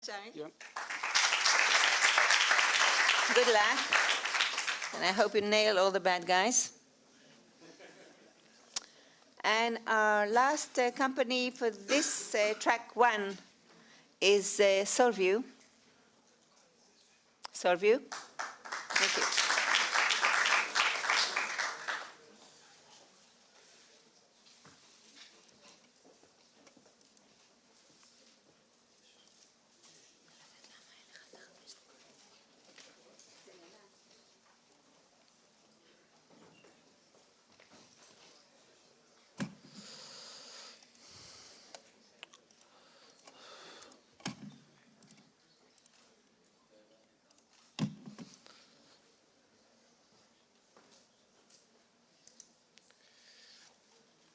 Sorry. Yeah. Good luck. And I hope you nail all the bad guys. And our last company for this track one is SolView. SolView. Thank you.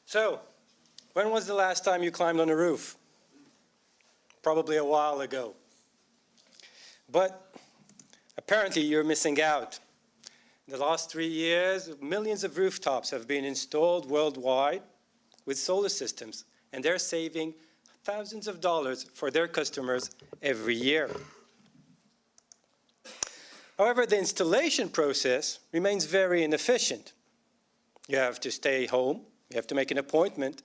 So, when was the last time you climbed on a roof? Probably a while ago. But apparently you're missing out. In the last 3 years, millions of rooftops have been installed worldwide with solar systems, and they're saving thousands of dollars for their customers every year. However, the installation process remains very inefficient. You have to stay home. You have to make an appointment.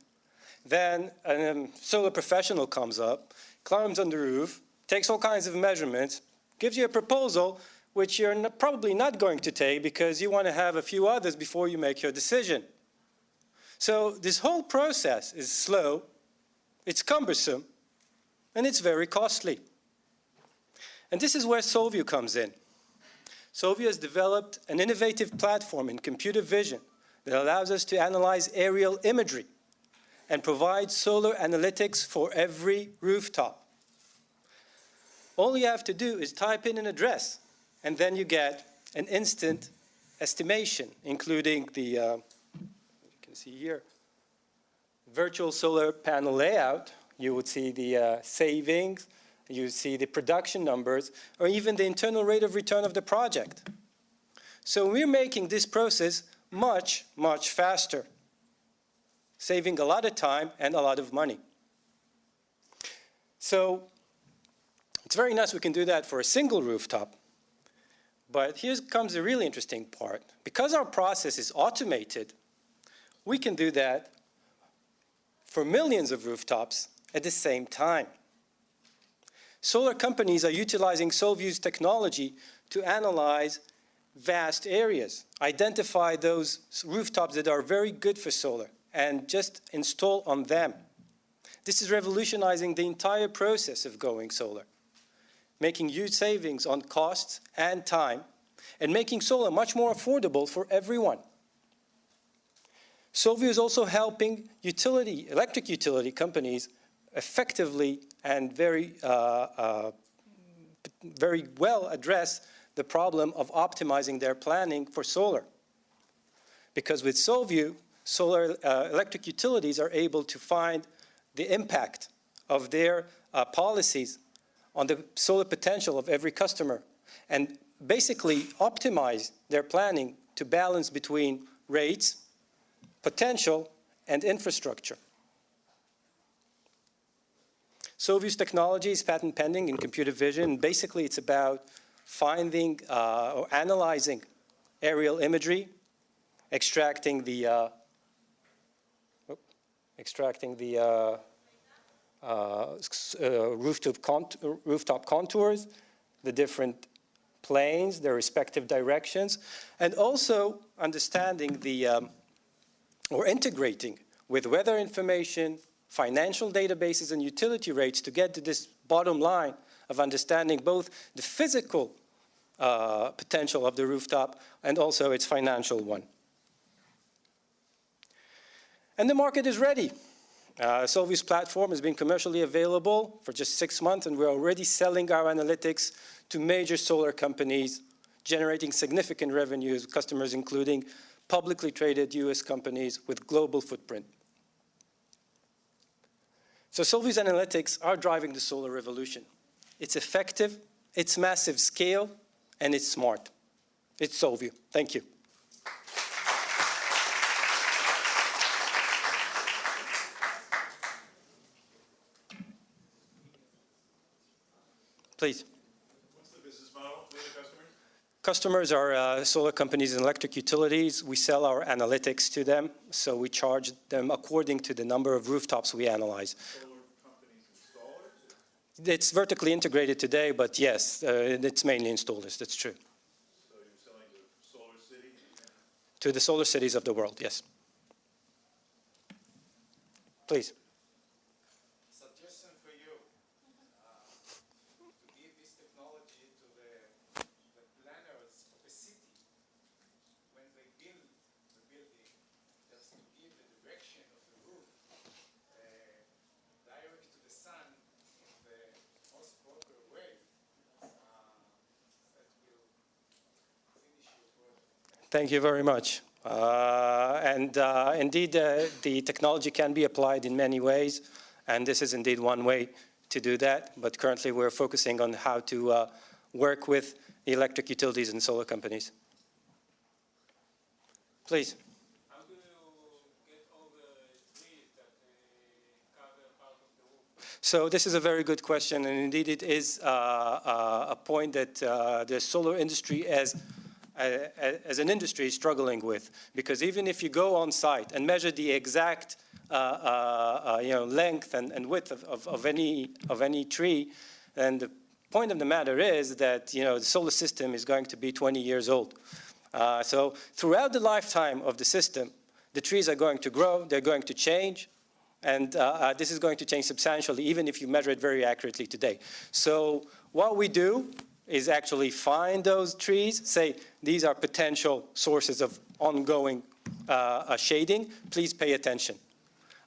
Then a solar professional comes up, climbs on the roof, takes all kinds of measurements, gives you a proposal which you're probably not going to take because you want to have a few others before you make your decision. So this whole process is slow, it's cumbersome, and it's very costly. And this is where SolView comes in. SolView has developed an innovative platform in computer vision that allows us to analyze aerial imagery and provide solar analytics for every rooftop. All you have to do is type in an address, and then you get an instant estimation, including the, you can see here, virtual solar panel layout. You would see the savings, you see the production numbers, or even the internal rate of return of the project. So we're making this process much, much faster, saving a lot of time and a lot of money. So it's very nice we can do that for a single rooftop, but here comes the really interesting part. Because our process is automated, we can do that for millions of rooftops at the same time. Solar companies are utilizing SolView's technology to analyze vast areas, identify those rooftops that are very good for solar, and just install on them. This is revolutionizing the entire process of going solar, making huge savings on costs and time, and making solar much more affordable for everyone. SolView is also helping electric utility companies effectively and very well address the problem of optimizing their planning for solar. Because with SolView, electric utilities are able to find the impact of their policies on the solar potential of every customer and basically optimize their planning to balance between rates, potential, and infrastructure. SolView's technology is patent pending in computer vision. Basically, it's about finding or analyzing aerial imagery, extracting the rooftop contours, the different planes, their respective directions, and also understanding or integrating with weather information, financial databases, and utility rates to get to this bottom line of understanding both the physical potential of the rooftop and also its financial one. And the market is ready. SolView's platform has been commercially available for just 6 months, and we're already selling our analytics to major solar companies, generating significant revenues, customers including publicly traded US companies with global footprint. So SolView's analytics are driving the solar revolution. It's effective, it's massive scale, and it's smart. It's SolView. Thank you. Please. What's the business model for the customers? Customers are solar companies and electric utilities. We sell our analytics to them, so we charge them according to the number of rooftops we analyze. Solar companies installers? It's vertically integrated today, but yes, it's mainly installers, that's true. So you're selling to solar cities? To the solar cities of the world, yes. Please. Suggestion for you, to give this technology to the planners of a city when they build the building, just to give the direction of the roof direct to the sun in the most proper way. That will finish your project. Thank you very much. Indeed, the technology can be applied in many ways, and this is indeed one way to do that. But currently, we're focusing on how to work with the electric utilities and solar companies. Please. How do you get all the trees that cover part of the roof? So this is a very good question, and indeed it is a point that the solar industry as an industry is struggling with, because even if you go on site and measure the exact length and width of any tree, then the point of the matter is that the solar system is going to be 20 years old. So throughout the lifetime of the system, the trees are going to grow, they're going to change, and this is going to change substantially, even if you measure it very accurately today. So what we do is actually find those trees, say these are potential sources of ongoing shading, please pay attention.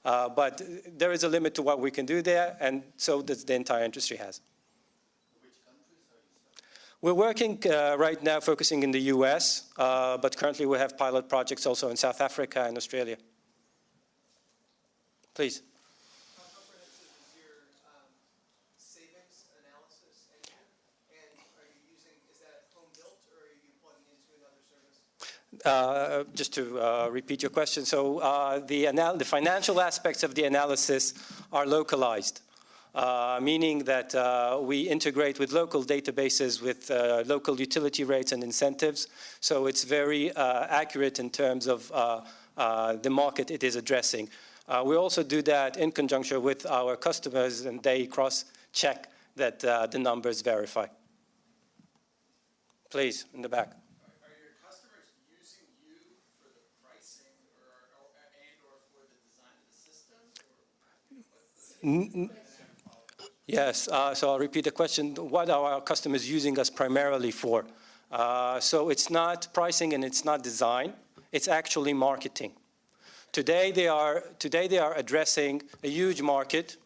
But there is a limit to what we can do there, and so does the entire industry has. Which countries are you selling? We're working right now focusing in the US, but currently we have pilot projects also in South Africa and Australia. Please. How comprehensive is your savings analysis engine? And are you using, is that home built or are you plugging into another service? Just to repeat your question, so the financial aspects of the analysis are localized, meaning that we integrate with local databases with local utility rates and incentives. So it's very accurate in terms of the market it is addressing. We also do that in conjunction with our customers, and they cross-check that the numbers verify. Please, in the back. Are your customers using you for the pricing or for the design of the system? Yes, so I'll repeat the question. What are our customers using us primarily for? So it's not pricing and it's not design. It's actually marketing. Today they are addressing a huge market,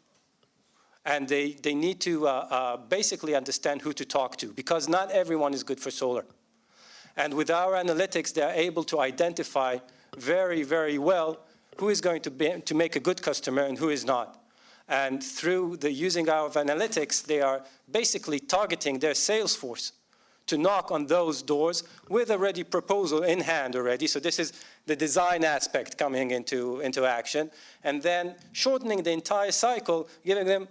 and they need to basically understand who to talk to, because not everyone is good for solar. And with our analytics, they're able to identify very, very well who is going to make a good customer and who is not. And through using our analytics, they are basically targeting their sales force to knock on those doors with a ready proposal in hand already. So this is the design aspect coming into action. And then shortening the entire cycle, giving them,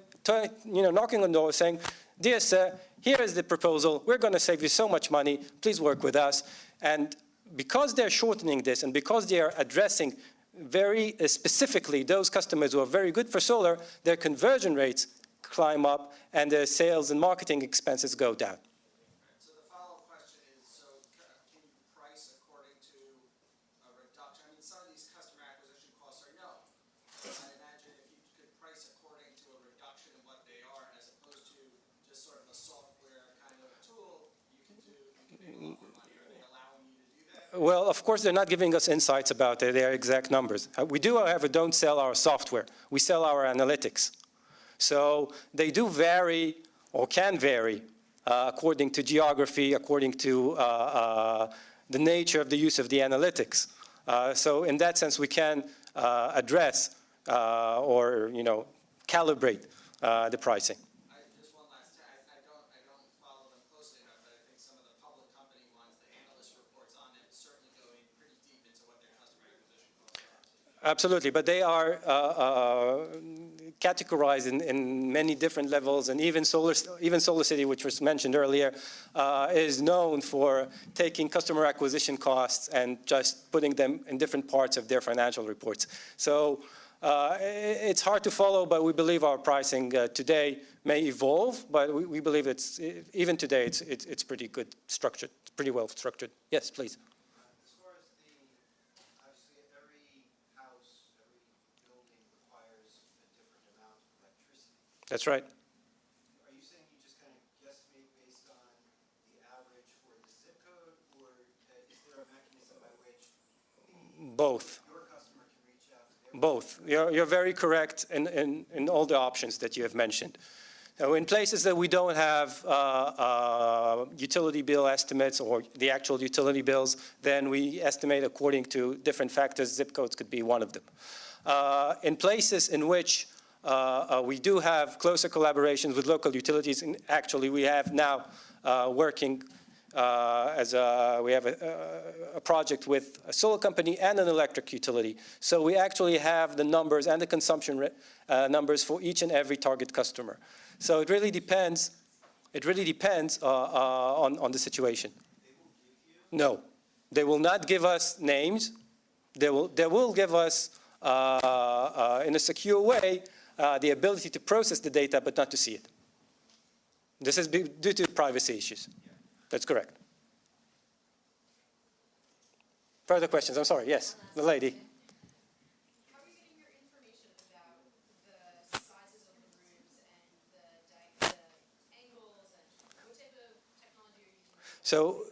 knocking on doors saying, dear sir, here is the proposal. We're going to save you so much money. Please work with us. And because they're shortening this and because they are addressing very specifically those customers who are very good for solar, their conversion rates climb up and their sales and marketing expenses go down. So the follow-up question is, can you price according to a reduction? I mean, some of these customer acquisition costs are known. I imagine if you could price according to a reduction in what they are, as opposed to just sort of a software kind of tool, you can make a lot more money. Are they allowing you to do that? Well, of course, they're not giving us insights about their exact numbers. We do, however, don't sell our software. We sell our analytics. So they do vary or can vary according to geography, according to the nature of the use of the analytics. So in that sense, we can address or calibrate the pricing. Just one last thing. I don't follow them closely enough, but I think some of the public company ones, the analyst reports on it, certainly going pretty deep into what their customer acquisition costs Absolutely, but they are categorized in many different levels, and even Solar City, which was mentioned earlier, is known for taking customer acquisition costs and just putting them in different parts of their financial reports. So it's hard to follow, but we believe our pricing today may evolve, but we believe even today it's pretty good structured, pretty well structured. Yes, please. As far as obviously every house, every building requires a different amount of electricity. That's right. Are you saying you just kind of guesstimate based on the average for the zip code, or is there a mechanism by which Both. your customer can reach out to their Both. You're very correct in all the options that you have mentioned. Now, in places that we don't have utility bill estimates or the actual utility bills, then we estimate according to different factors. Zip codes could be one of them. In places in which we do have closer collaborations with local utilities, and actually we have now working we have a project with a solar company and an electric utility. So we actually have the numbers and the consumption numbers for each and every target customer. So it really depends. It really depends on the situation. No, they will not give us names. They will give us in a secure way the ability to process the data, but not to see it. This is due to privacy issues. That's correct. Further questions? I'm sorry. Yes, the lady. How are you getting your information about the sizes of the rooms and the angles, and what type of technology are you using? So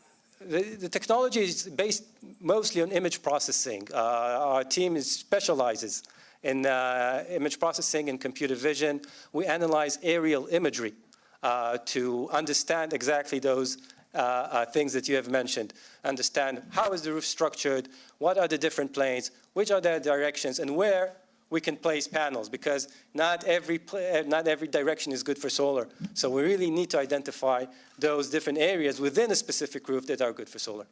the technology is based mostly on image processing. Our team specializes in image processing and computer vision. We analyze aerial imagery to understand exactly those things that you have mentioned. Understand how is the roof structured, what are the different planes, which are their directions, and where we can place panels, because not every direction is good for solar. So we really need to identify those different areas within a specific roof that are good for solar.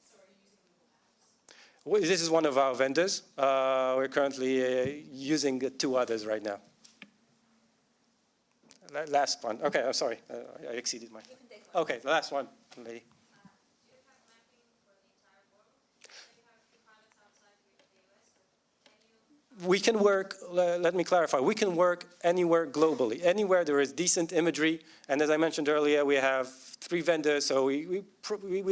So are you using Google Maps? This is one of our vendors. We're currently using 2 others right now. Last one. Okay, I'm sorry. I exceeded my. Okay, the last one, lady. Do you have mapping for the entire world? Do you have pilots outside the US? Or can you? We can work, let me clarify, we can work anywhere globally, anywhere there is decent imagery. And as I mentioned earlier, we have 3 vendors, so we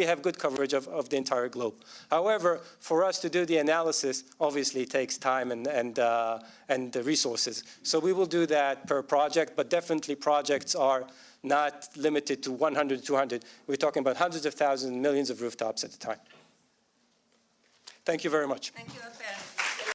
have good coverage of the entire globe. However, for us to do the analysis, obviously it takes time and the resources. So we will do that per project, but definitely projects are not limited to 100, 200. We're talking about hundreds of thousands, millions of rooftops at a time. Thank you very much. Thank you, Ofer.